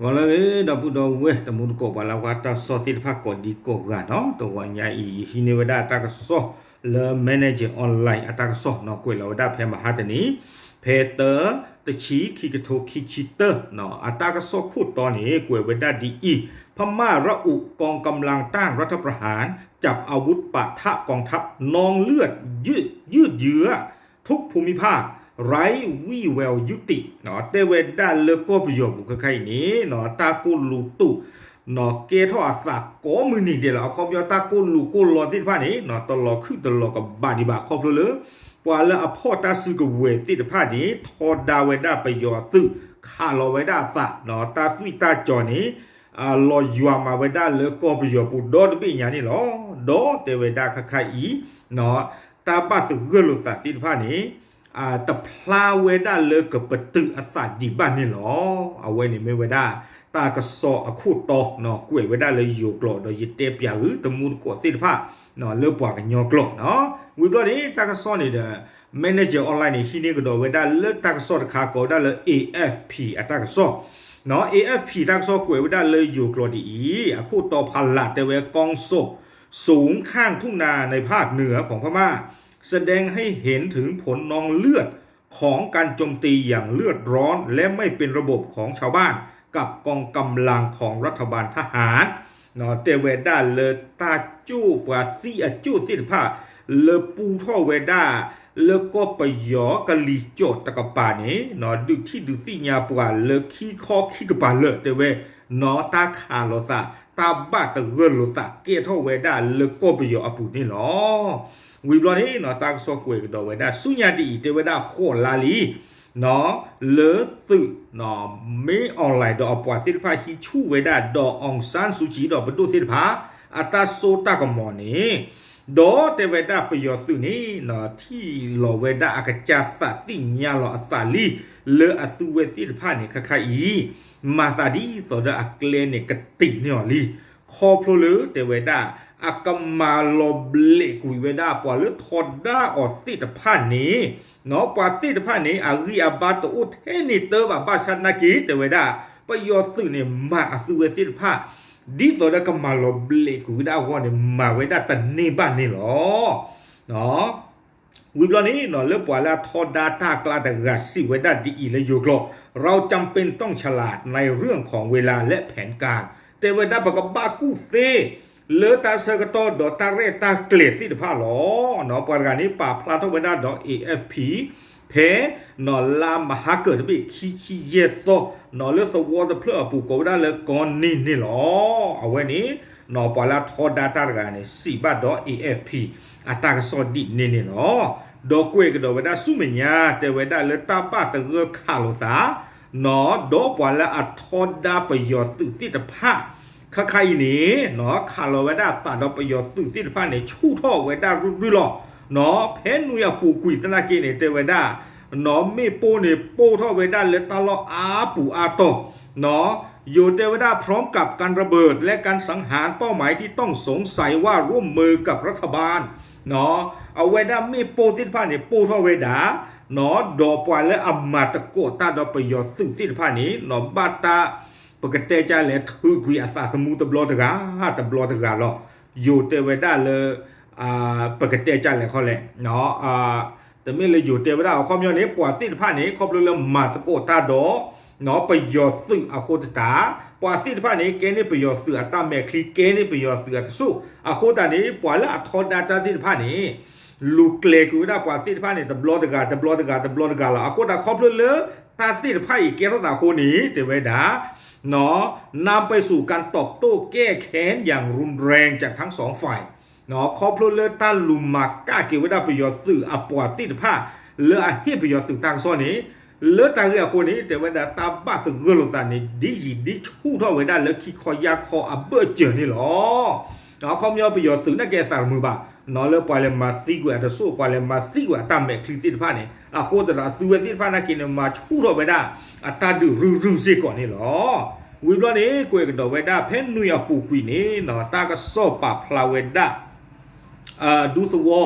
ก็เลยดับบุดเวตมุดกบาลาวาตาสอติพักกอดีกกันเนาะตัวใหญ่ฮินิวดาตากสอเลแมเนเจอร์ออนไลน์ตากสอเนาะกุยลาวดาเพมหาตนี้เพเตอร์ตะชีคิกโทคิชิเตอร์เนาะตากสอคูดตอนนี้กุยเวดาดีอีพม่าระอุกองกำลังต้านรัฐประหารจับอาวุธปะทะกองทัพนองเลือดยืดเยื้อทุกภูมิภาคไร้วี่แววยุติเนาะเตเวดาเลโกประโยชน์บุคคลนี้เนาะตากุลูตุเนาะเกทอสักก็มือนี่เดียวเราคอมยอตากุลูกุลอติดผ้านี้เนาะตลอดคือตลอดกับบาดิบาครอบเลยปว่าแล้วอพอตาซึกเวติดผ้านี้ทอดาเวดาไปยอตึคาลอเวดาสักเนาะตาสุตาจอนี้ลอยยัวมาเวดาเลโกประโยชน์ปุดดบิญานี่หรอดอเตเวดาคาอีเนาะตาบัสเกลุตาติดผ้านี้แต่พลาเวดาเลิกกับปตึอัสดีบ้านนี่หรอเอาไว้นี่ไม่เวดาตากระสออคูตอกเนาะกวยเวดาเลยอยู่กลอดโดยยึดเตปยาหรือตมูลกวดติดผ้าเนาะเลือกปากกันยอกลอเนาะวิบลอนี้ตากระสอนี่เด้อแมเนเจอร์ออนไลน์นี่ที่นี่ก็โดยเวดาเลือกตากระสอคาโกได้เลย AFP ตากระสอเนาะ AFP ตากระสอกวยเวดาเลยอยู่กลอดีอคูตอพันหลัดแต่เวกองศพสูงข้างทุ่งนาในภาคเหนือของพม่าแสดงให้เห็นถึงผลนองเลือดของการโจมตีอย่างเลือดร้อนและไม่เป็นระบบของชาวบ้านกับกองกำลังของรัฐบาลทหารเนาะเตเวดาเลตาจูปาซีอจูติดผ้าเลปูท่อเวดาเลก็ไปยอกะลีโจตะกปานี้เนาะดูที่ดูที่ญาปวาเลขี้คอขี้กปาเลเตเวเนาะตาคาโลตาตาบะตะเกโลตาเกท่อเวดาเลก็ไปยออปุนี่เนาะวิบลอนี้เนาะตากซอกวยกดอเวดาสุญญาดีเตเวดาโคลาลีเนาะเลตึเนาะไม่ออนไลน์ดอกปวาติดพาฮิชูเวดาดอกองซานซูจีดอกบดุติดพาอัตาโซตากมอนี่ดอเตเวดาประโยชน์สุนี่เนาะที่ลอเวดาอากาจาสติญาลออัสาลีเลอตุเวติดพานี่คอีมาซาดีตอดอักเลเนกติเนี่ยลีคอโพลเตเวดาอากามาลบเลกุยเวดาปวาเลทอดาออติดพานี้เนาะปวาติดพานี้อาริอาบาตอุเทนิเตบาบาชันนากีเตเวดาประโยชน์สุนี่มาอสุเวติดพาดีตอดากามาลบเลกุยเวดาหัวเนี่ยมาเวดาตันนี่บ้านนี่หรอเนาะวิบลอนี้เนาะเลือกปวาลาทอดาตากลาดกาสิเวดาดีและโยกลเราจำเป็นต้องฉลาดในเรื่องของเวลาและแผนการเตเวดาบกบากูเตเลอตาเซกโตดอตาเรตาเกลดที่ผ้าหลอเนาะปรการนี้ป่าพลาทเวดาดอ AFP เพเนาะลามหาเกิดบิคีเยโซเนาะเลสวอตเพลปูโกดาเลกอนนี่หรอเอาไว้นี้เนาะปลาทอดาตาการนี้4บาทดอ AFP อัตากสอดินี่หรอดอกเวกดอเวดาสุเมญาเตเวดาเลตาปาตะเกคาโลซาเนาะดอกปลาอัทอดาประโยชน์ติดผ้าข้าใครนี่เนาะคาร์โลเวด้าตัดเอาประโยชน์ตื่นที่ผ่านในชู่ท่อเวด้ารุ่ยหล่อเนาะเพนนุยาปูกุยตนาเกเนเตเวด้าเนาะไม่โปเนี่ยโปท่อเวด้าเลตาลออาปูอาโตเนาะโยเตเวด้าพร้อมกับการระเบิดและการสังหารเป้าหมายที่ต้องสงสัยว่าร่วมมือกับรัฐบาลเนาะเอาเวด้าไม่โปที่ผ่านเนี่ยโปท่อเวด้าเนาะดอกปลายและอัมมาตะโกตาดอกประโยชน์ตื่นที่ผ่านนี้เนาะบาตาปกติจะเลยถือคุยอาสาสมุตบลอดกาตบลอดกาหรออยู่เตวดาเลยปกติจะเลยเขาเลยเนาะแต่ไม่เลยอยู่เตวดาเอาความยอนี้ปวดติดผ้านี้ครบเรื่องมาตะโกตาดอเนาะประโยชน์ซึ่งอาโคตตาปวดติดผ้านี้เกณฑ์นี่ประโยชน์สื่อตามแม่คลีเกณฑ์นี่ประโยชน์สื่อสู้อาโคตานี้ปวดแล้วทอดดาตาติดผ้านี้ลูกเล็กกูได้ปวดติดผ้านี้ตบลอดกาละอาโคตาครบเรื่องตาติดผ้าอีกเกณฑ์ต่างคนนี้เตวดาเนาะนำไปสู่การตอบโต้แก้แค้นอย่างรุนแรงจากทั้งสองฝ่ายเนาะครอบครัวเลต้าลุมากก้าเกี่ยวกับประโยชน์สื่ออปวดติดผ้าเลอให้ประโยชน์สื่อต่างซ้อนนี้เลอต่างเรื่องคนนี้แต่ว่าตาบ้าตึงเกลตันนี้ดีชู่ท่อไว้ได้เลอขี้คอยาคออับเบอร์เจอนี่หรอเนาะความยาวประโยชน์สื่อนักแก่สารมือบ่าเนาะเลอปล่อยเลยมาซีกว่าจะสู้ปล่อยเลยมาซีกว่าตามแบบคลิปติดผ้านี่โคตรละสื่อติดผ้านักกินมาชู่ท่อไว้ได้ตาดูรื้อเสียก่อนนี่หรอวิบลอนี้กวยกดอเวดาเพนนุยาปูกุยนี่เนาะตากโซปาพลาเวดาดูสวอ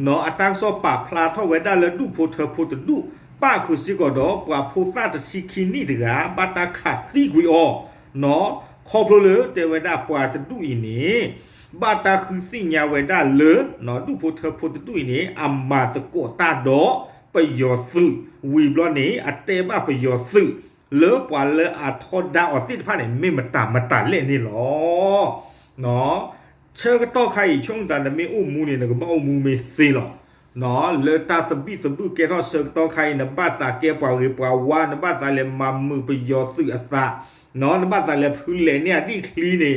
เนาะตากโซปาพลาทเวดาแล้วดูโพเธอโพตดูป้าคือสิกอดอกว่าโพตาตะซิคินี่เดือบาตาคาซีกุยอ เนาะคอพลเลยเตเวดาปวาตตุอีนี้บาตาคือสิ่งยาเวดาเลยเนาะดูพุทธพุทธตุอีนี้อัมมาตะโกตาดอไปยอสึวีบลอนี้อัตเตบ้าไปยอสึเลอปวาเลออาทอดาออติผ้าเนี่ยไม่มาตาเล่นนี่หรอเนาะเชื่อก็ต่อใครช่วงตอนนั้นไม่อุ้มมูเนี่ยนะก็ไม่อุ้มมูไม่ซีหรอกเนาะเลอตาตบีตบูเกทอเชื่อต่อใครนะบ้าตาเกปาหรือปาวานะบ้าตาเลมามือไปยอสึอัสาเนาะนะบ้าตาเลพื้นเลเนี่ยดีคลีเนี่ย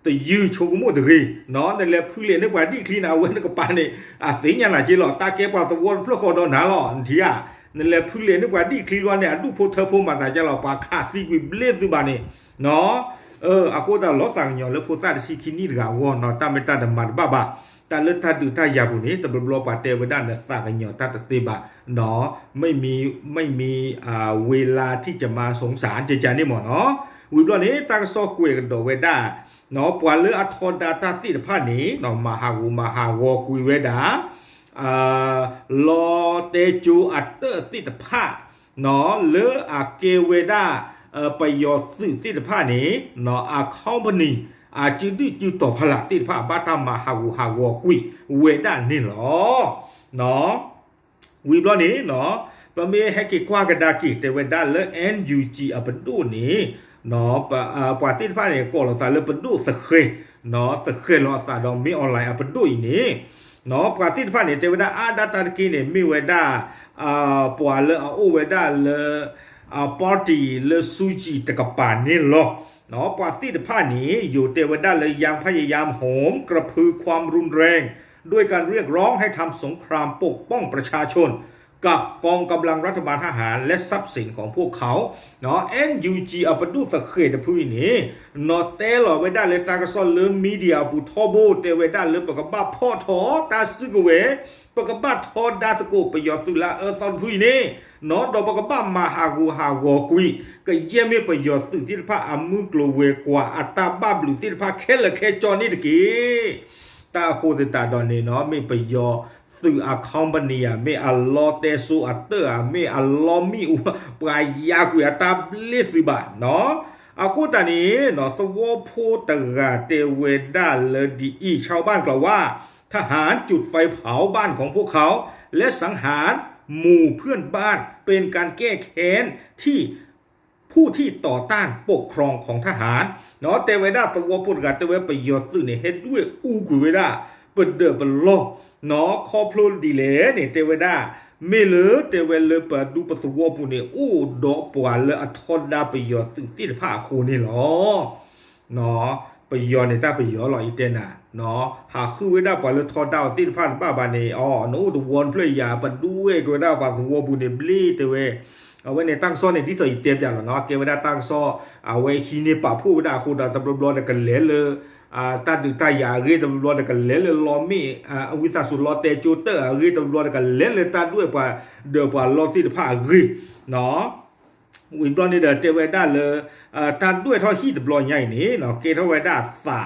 แต่ยืดโชว์มุดเลยเนาะนั่นแหละพื้นเลนึกว่าดีคลีนะเว้นก็ปานเนี่ยอาศัยอย่างไรจีหรอตาเกปาตะวันเพื่อขอดอนหนาหรอทีอ่ะนั่นแหละพื้นเลนึกว่าดีคลีวันเนี่ยดูโพเธอพูมาแต่จะเราปาขาดซีกุเบลดูบานเนี่ยเนาะอากูตาล้อสั่งยอแล้วโพตาสิคินี่กับวัวเนาะตาไม่ตาดมันบ้าแต่เลือดตาดูตายาบุนี้แต่บรอปาเตวด้านเนี่ยสั่งยอตาตะตีบะเนาะไม่มีเวลาที่จะมาสงสารเจจานี่หมอเนาะวิบล้อนี้ตากซอกกุยกันโดเวด้าเนาะปวาเลืออัทอดาตาติดผ้านี้เนาะมาหาวอกุยเวด้าลอเตจูอัตเตอร์ติดผ้าเนาะเลืออาเกเวด้าไปยอสื่อติดผ้านี้เนาะอาเข้าบันนี้จืดจืดต่อพลัดติดผ้าบ้าตามาหาวอกุยเวด้านี่หรอเนาะวิบล้อนี้เนาะปะเมให้กิกว่ากันดากิแต่เวด้าเลือ NUG อัปดูนี้เนาะปาติดผ้าเนี่ยก็เราสารเลือปดูสักเคยเนาะสักเคยเราสารดองมีออนไลน์อัปดูอีนี้เนาะปาติดผ้าเนี่ยแต่เวด้าดาตากิเนี่ยมีเวด้าปวาเลโอเวด้าเลปาร์ตี้เลซูจิตะกับป่านนี่หรอเนาะปาติดผ้านี้อยู่แต่เวด้าเลยยังพยายามโหมกระพือความรุนแรงด้วยการเรียกร้องให้ทำสงครามปกป้องประชาชนกับกองกำลังรัฐบาลทหารและทรัพย์สินของพวกเขาเนาะ NUG อัปดูตะเคยตะพูนี้เนาะเตลอไว้ได้เลยตากระซอนเริ่มมีเดียบุทอโบเตไว้ได้เลยปกบ้าพ่อทอตาซึกเวปกบ้าทอดาตะโกไปยอตุลาตอนพูนี้เนาะดอกปกบ้ามาหาวอกุยก็เยี่ยมไปยอตุที่พระอามุกโลเวกว่าอัตตาบ้าบลุที่พระเคลเคจอนี่ตะกี้ตาโคตตาดอนนี่เนาะไม่ไปยอสื่ออาคอมบันีอ่ะไม่อัลลอฮ์เตซูอัตเตอร์อ่ะไม่อัลลอฮ์มีอุปกายยากุยตาเลสิบะเนาะอากูตานี้เนาะสวอโพตระเตเวดาเลดีอีชาวบ้านกล่าวว่าทหารจุดไฟเผาบ้านของพวกเขาและสังหารหมู่เพื่อนบ้านเป็นการแก้แค้นที่ผู้ที่ต่อต้านปกครองของทหารเนาะเตเวดาสวอโพตระเตเวไปยอสื่อเนี่ยเฮ็ดด้วยอูกุเวดาเปิดเดือเป็นโลกเนาะคอพลูดีเลเนี่ยเตเวดาเมเลเตเวเลเปิดดูประตูวัวปุ่นเนี่ยอู้ดอกปวาเลอทอดดาไปยอตึงที่ผ้าคูนี่หรอเนาะไปยอในตาไปยอหรออีเตน่ะเนาะหาคือเวดาปวาเลทอดดาวที่ผ้าบ้าบานเนี่ยอ๋อโน้ตวนเพลย์ยาปัดด้วยเวดาปวาตัววัวปุ่นเนี่ยบลีเตเวเอาไว้ในตั้งซ้อในที่ตัวอีเตมอย่างเนาะเกเวดาตั้งซ้อเอาไว้คีเนี่ยป่าผู้เวดาคูดาตำรวจกันเหลือเลยตาดูตายาเรียตำรวจกันเล่นเลยล้อมีวิตาสุดล้อเตจูเตอร์เรียตำรวจกันเล่นเลยตาด้วยป่ะเดือป่ะล้อที่ผ้ารีเนาะวิบลอนนี่เดเตเวด้าเลยตาด้วยท่อฮีตบลอนใหญ่นี้เนาะเกทเวด้าฝา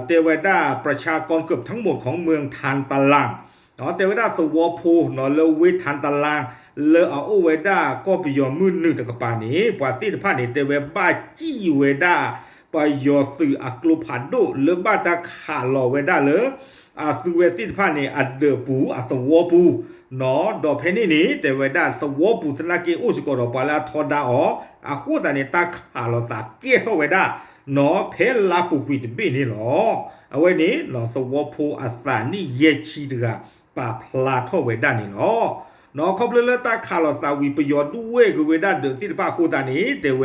เตเวด้าประชากรเกือบทั้งหมดของเมืองทานตะลางเนาะเตเวด้าสวอพูเนาะเลวิทานตะลางเลอเอาเวด้าก็ไปยอมมือหนึ่งตะกปานี้ป่ะที่ผ้านี่เตเวบ้าจี้เวด้าไปยอสื่ออักลุพันโดหรือบ้าตาขาหล่อไว้ได้เลยสื่อเวทีผ้านี่อัดเดอปูสวอปูเนาะดอกเพนนี่แต่ไว้ได้สวอปูธนาเกอุสกอรปาลาทอดาอ๋อโคตานี่ตาขาหล่อตาเกี้ยวไว้ได้เนาะเพลลาปูปิดบีนี่หรอเอาไว้นี้เนาะสวอปูอัสานี่เยชีดกะปาพลาทอไว้ได้นี่หรอเนาะเขาเปลือกตาขาหล่อตาวิปยชน์ด้วยกูเวด้าเดือดที่ผ้าโคตานี่แต่เว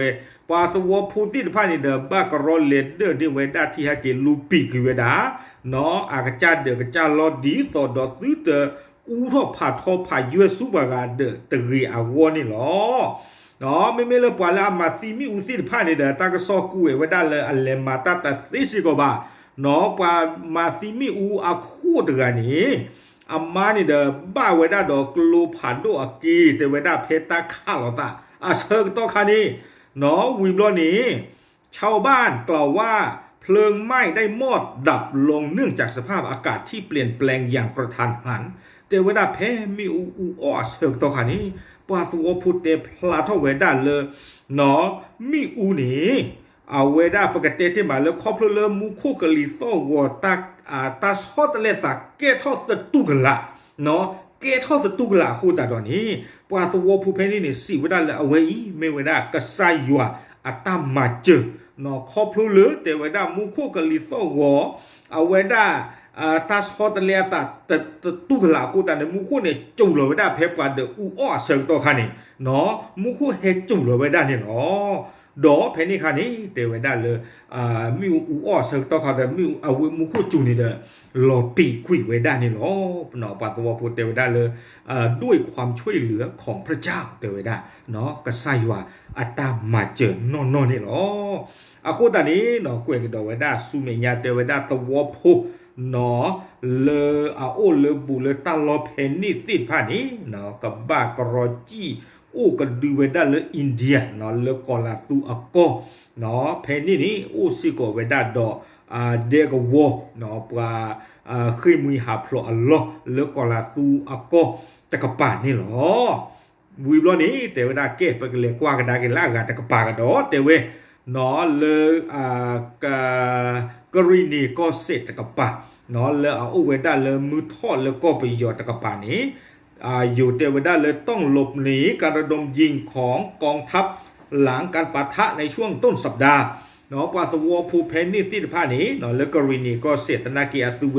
ปาสวอพูติดผ้านี่เดบ้ากรอเลนเดอร์ที่เวด้าที่ฮะเกลูปีกเวด้าเนาะอากาศเดือกระจาลอดีต่อดอซื้อเตออูทอผ่าทอผ่ายูเอสุบากาเดอตรีอาวอนี่หรอเนาะไม่เลปวาละมาซีมีอุซิดผ้านี่เดอตากซอกูเวด้าเลยอัลเลมาตาตาซิซิโกบาเนาะปามาซีมีอูอาคูดกันนี่อามานี่เดอบ้าเวด้าดอกลูผ่านโดอากีแต่เวด้าเพตาข้าหรอตาเชิงโตคานี่เนาะวิบลอนี้ชาวบ้านกล่าวว่าเพลิงไหม้ได้มอดดับลงเนื่องจากสภาพอากาศที่เปลี่ยนแปลงอย่างกระทันหันแต่เวลาแพ้มีอูอ้อเชิงตัวขานี้ปาตัวพุทธเตพลาทเวดาเลยเนาะมีอูนี้ เอาเวดาปกติที่มาแล้วครอบเริ่มมุคุกลิโตวัวตาชอตเลตาเกทอสตุกละเนาะเกทอสตุกละคู่ตาตอนนี้ปาตัวผู้เพนี่นี่สิเวดาเลยเอาไว้ไม่เวดากษายยัวอัตมาเจเนาะครอบเลือแต่เวดามุคุกลิโตวัวเอาเวดาตาชอตเลตาตุกละคู่ตาเนี่ยมุคุเนี่ยจุลเวดาเพปกว่าเดอูอ้อเสงตัวคันนี่เนาะมุคุเฮจุลเวดาเนี่ยเนาะดอเพนี่คันนี้เตเวดาเลยมิวอูอ้อเสกต่อเขาเดมิวเอามุคุจูนี่เดรอปีคุยเวดานี่หรอเนาะปาตัวพูดเตเวดาเลยด้วยความช่วยเหลือของพระเจ้าเตเวดาเนาะก็ใส่ว่าอัตตามาเจอนอนนี่หรออากูตานี้เนาะกวยกับเดเวดาสุเมียเตเวดาตัวพูเนาะเลอาโอเลบูเลตาลอเพนี่ติดผ่านนี้เนาะกับบากรอจีโอ้ก็ดูเวดาเลยอินเดียเนาะเลกอลาตูอโกเนาะเพนี่โอ้สิโกเวดาดอเดกวอเนาะปลาเคยมีหาพลอลอเลกอลาตูอโกตะกปานี่หรอวิบลอนี้เตเวดาเกไปกันเลยกว่ากันได้กันล่ากตะกปากันดอเตเวเนาะเลกรีนีก็เสร็จตะกปาเนาะเลเอาเวดาเลมือทอดแล้วก็ไปยอตะกปานี้อยู่เทวดาเลยต้องหลบหนีการระดมยิงของกองทัพหลังการปะทะในช่วงต้นสัปดาห์เนาะปาตวัวภูเพนนี่ติดผ้านี้เนาะแล้วกรีนีก็เสตนาเกียตุเว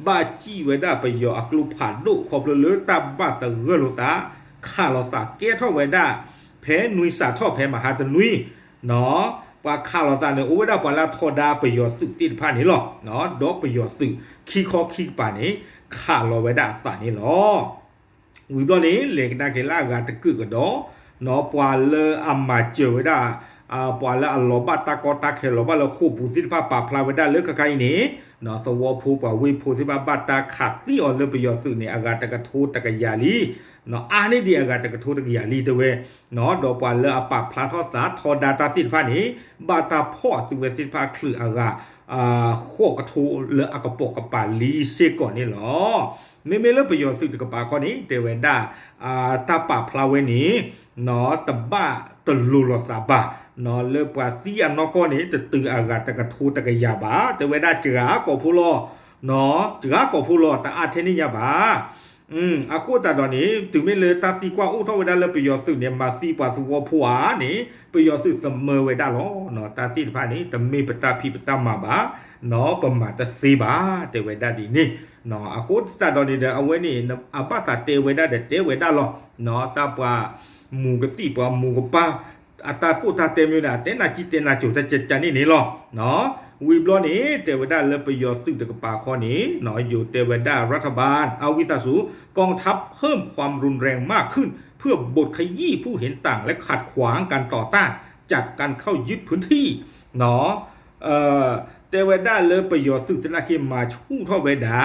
บาจีเวดาไปยออักลุผ่านดุขอบเลือตาบาตะเกลตาข้าลตาเกท่อเวดาเพนุยสาท่อเพมหาตนุยเนาะปาข้าลตาเนี่ยโอเวดาปาลาทอดาไปยอสึกติดผ้านี้หรอเนาะดอกไปยอสึกขี้คอขี้ป่านี้ข้าลเวดาตานี้หรอวิบลอนี้เหล็กนาเกล่ากาตะกึกกระดอเนาะปวาเลอัมมาเจอไว้ได้ปวาเลอัลลอบาตากอตาเคลอบาเลคู่ผู้ที่พาป่าพลาไว้ได้เลือกใครนี้เนาะสวอผู้ป่าวิผู้ที่มาบาตาขัดที่อ่อนเลยไปยอสื่อเนี่ยอากาตะกะทูตะกะยาลีเนาะอันนี้ดีอากาตะกะทูตะกะยาลีตัวเวเนาะดอกปวาเลอปากพลาทอดสาทอดาตาติดผ้านี้บาตาพ่อตัวเวติดผ้าคืออากาโคกระทูเลออากระปกกระป่าลีเซก่อนนี่หรอไม่เลิกประโยชน์สึกกับปาข้อนี้เตเวนดาตาป่าพลาเวนี้เนาะตบ้าตลุลสาบะเนาะเลือปาซีอันนอกก้อนนี้จะตืออากาศตะกะทูตะกะยาบาเตเวนดาเจือกอผู้ลอเนาะเจือกอผู้ลอแต่อาเทนิยาบาอากูตาตอนนี้ถึงไม่เลยตาตีกว่าอู้ทเวดาเลยประโยชน์สึกเนี่ยมาซีปาสุวผัวนี่ประโยชน์สึกเสมอเวดาล้อเนาะตาตีผ้านี้แต่มีปตาพีปตามาบาเนาะประมาณตะซีบาเตเวดาดีนี่เนาะอากูตาตอนนี้เดเอาไว้นี่อาปาตาเตเวดาเดเตเวดาล้อเนาะตาปามูกตีปามูกปาอัตาปูตาเตมิวนาเตนาจิเตนาจุตะเจจานี่นี่ล้อเนาะวิบล้อนี้เทวดาเลิประโยชน์ซึ่งตะกปาข้อนี้เนาะอยู่เทวดารัฐบาลเอาวิตาสูกองทัพเพิ่มความรุนแรงมากขึ้นเพื่อบดขยี้ผู้เห็นต่างและขัดขวางการต่อต้านจากการเข้ายึดพื้นที่เนาะเทวดาเลิประโยชน์ซึ่งตะนาเกมาชู่ท่อเวดา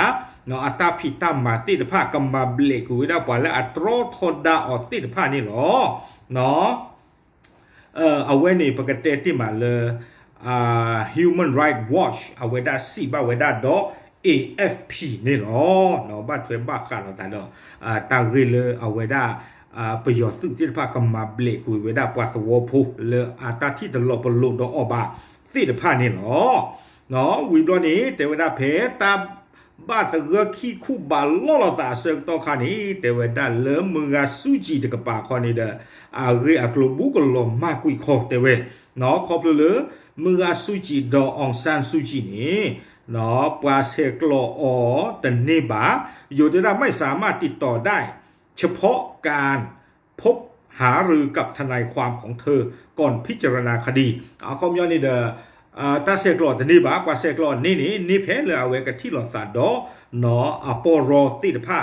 เนาะอัตตาพิตามาติดผ้ากำมาเบลกุวิดาปาและอัตโรทอดาออติดผ้านี่หรอเนาะเอาไว้ในปกติที่มาเลยHuman Rights Watch เอาไว้ได้สิบ้าไว้ได้ดอ AFP นี่หรอเนาะบ้านเพื่อนบ้านกันเราแต่เนาะตาเรเลยเอาไว้ได้ประโยชน์ซึ่งที่พากำมาเบลกุยไว้ได้ปวัสวพูเลยตาที่ตลอดปลุดดอกอบาสิทธิภานี่หรอเนาะวิบล้อนี้แต่เวลาเพตาบ้านตะเรือขี้คู่บาลล่อตาเสกต่อขานี้แต่เวลาเริ่มมือสูจีตะกปาคอนี้เด้อเรียกลบุกลมมากกุยคอแต่เวเนาะขอบเลยมือสูจีดอองซานสูจีนี่เนาะปลาเซกโลอแต่เนบาอยู่ที่เราไม่สามารถติดต่อได้เฉพาะการพบหารือกับทนายความของเธอก่อนพิจารณาคดีเอาคอมยอนี่เดตาเซกโลแต่เนบากว่าเซกโลนี่เพลเลยเอาไว้กับที่หลอดสาดอเนาะอปอโรติดผ้า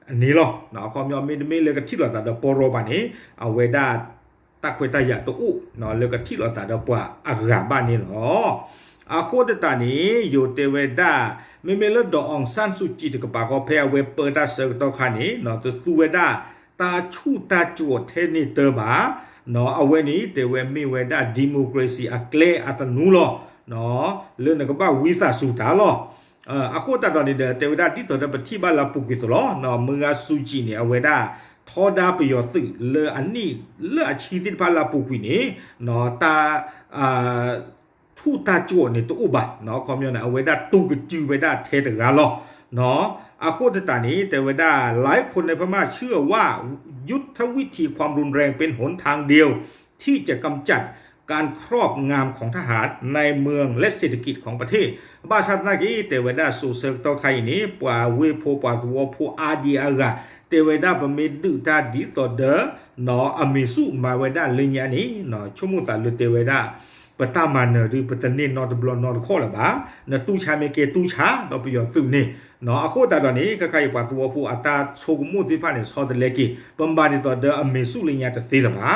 อันนี้หรอเนาะคอมยอไม่เลยกับที่หลอดสาดอปอโรบานี้เอาไว้ได้ตาควยตายาตัวอุเนาะเลยกับที่เราตาดปว่าอากาบ้านนี่หรอโคตตานี้อยู่เทเวดาไม่เลิศดอองซันสุจิตกับปากอเพเวเปอร์ตาเซอร์ตอคานี้เนาะตัวสุเวดาตาชูตาจวดเทนิเตอร์บาเนาะเอาไว้นี้เทเวมีเวดาดิโมคราซีอักเลอัตนูลอเนาะเรื่องนั้นก็บ้าวิสาสุตาลอโคตตาตอนนี้เทเวดาที่ตัวนั้นเป็นที่บ้านลาปุกิตลอเนาะมือสุจิเนี่ยเอาไว้ได้ทอดาประโยชน์สึเลออันนี้เลออาชีพที่พาลาปูกุนี่เนาะตา ทูตาจวนี่ตัวอุบะเนาะความยนะเอาไว้ได้ตู้กจือไว้ได้เทตกาลอเนาะอาโคตตานี้แต่ไว้ได้หลายคนในพม่าเชื่อว่ายุทธวิธีความรุนแรงเป็นหนทางเดียวที่จะกำจัดการครอบงำของทหารในเมืองและเศรษฐกิจของประเทศบ้าชาตินากีแต่ไว้ได้สู่เซอร์ต่อใครนี้ปว่าเวโพปว่าตัวโพอาดีอากาแต่ไว้ได้ประเมินดูตาดีต่อเด้อเนาะอเมซุมาไว้ได้เลยเนี่ยนี้เนาะชั่วโมงตาลุเตไว้ได้ปตามันหรือปตเนนอตบลอนอตข้อละบ้าเนาะตู้ชาเมเกตู้ชาเราไปยอดตึงนี่เนาะอาโคตาตอนนี้ก็ใครปว่าตัวผู้อัตราโชกุมุติพันธ์สอดเลกิบัมบาดิต่อเด้ออเมซุเลยเนี่ยจะตีละบ้า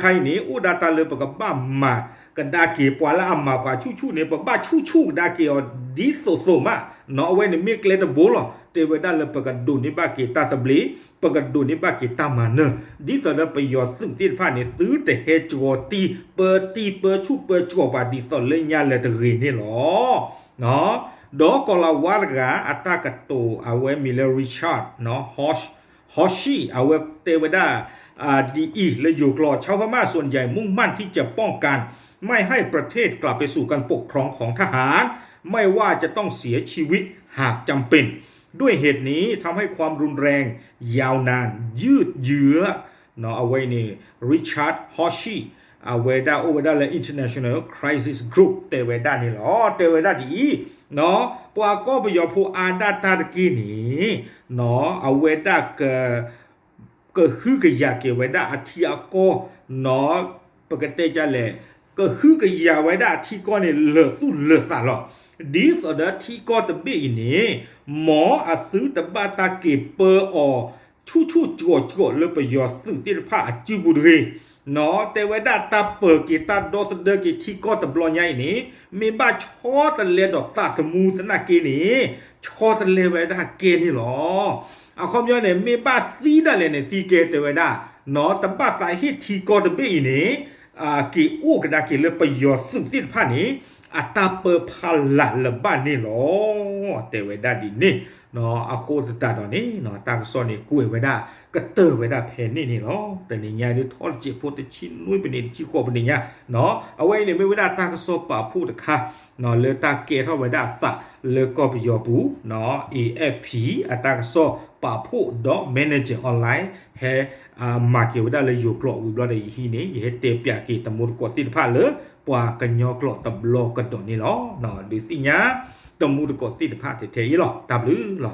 ใครนี้อุดาตาเลยปกับบ้ามากดาเกีปวาละอัมมาปาชูเนี่ยปบ้าชูดาเกียดีโซมาเนาะเอาไว้ในเมกเลตโบลเตเวดาเลยปกัดดูนี่บ้ากีตาตบลีปกัดดูนี่บ้ากีตามาเนดีตอนนั้นไปยอดซึ่งที่ผ่านเนี่ยซื้อแต่เฮจวตีเปิดชูเปิดจวบาดีตอนเล่นยาเลตรีนี่หรอเนาะดอกลาวาร์กาอัตากโตเอาไว้มิเลริชาร์ดเนาะฮอชีเอาไว้เตเวดาดีอีและอยู่กลอชาวพม่าส่วนใหญ่มุ่งมั่นที่จะป้องกันไม่ให้ประเทศกลับไปสู่การปกครองของทหารไม่ว่าจะต้องเสียชีวิตหากจำเป็นด้วยเหตุนี้ทำให้ความรุนแรงยาวนานยืดเยื้อเนาะเอาไว้นี่ริชาร์ดฮอชชีเอาไว้ได้โอเวด้าและ International Crisis Group เตเวด้านี่หรอเตเวด้าดีเนาะปว่าก็ไปยอผู้อาดาตาตะกี้นี่เนาะเอาไว้ได้ก็ฮึกยาเกไว้ได้อธิอาโกเนาะปกติจะเลยก็ฮึกยาไว้ได้ที่ก็เนี่ยเลิกตู้เลิกซะหรอดีสุดที่ก็ตะบี้นี่หมออาซื้อตะบาตาเก็บเปออชูจั่วเลยไปยอดซึ่งที่ผ้าจิบุรีเนาะแต่ไว้ได้ตาเปิดกีตาโดสเดอร์กีที่ก็ตะบลอยใหญ่นี่มีบ้าชอตะเลดอกตาตะมูตะนาเกนี่ชอตะเลไว้ได้เกนี่หรอเอาความย้อนเนี่ยมีบ้าซีได้เลยเนี่ยซีเกตไว้ได้เนาะตะบ้าสายฮิตที่ก็ตะบี้นี่กีอู้กระดากีเลยไปยอดซึ่งที่ผ้านี้อัตาเปิดพันหลันละบ้านนี่หรอแต่ไว้ได้ดีนี่เนาะอาโคตตาตอนนี้เนาะตามซอนนี่กุ้ยไว้ได้ก็เตอร์ไว้ได้เพนนี่เนาะแต่ในยานี่ทอดเจ็บปวดชิ้นนุ้ยเป็นนี่ชิ้นโคเป็นนี่เนาะเอาไว้เนี่ยไม่ไว้ได้ตากระสอบป่าพูดค่ะเนาะเลยตาเกท่าไว้ได้สักเลยก็ไปยอบูเนาะ AFP อัตากระสอบป่าพูดดอกแมเนเจอร์ออนไลน์เฮมาเกี่ยวได้เลยอยู่กรอบวิบลอดอีนี่เฮเตปยากีตมุดกดติดผ้าเลยปว่ากันยอกลอตบลอกันตัวนี้หรอเนาะดูสิญะตมุดกดติดผ้าเทๆหรอตับหรือหรอ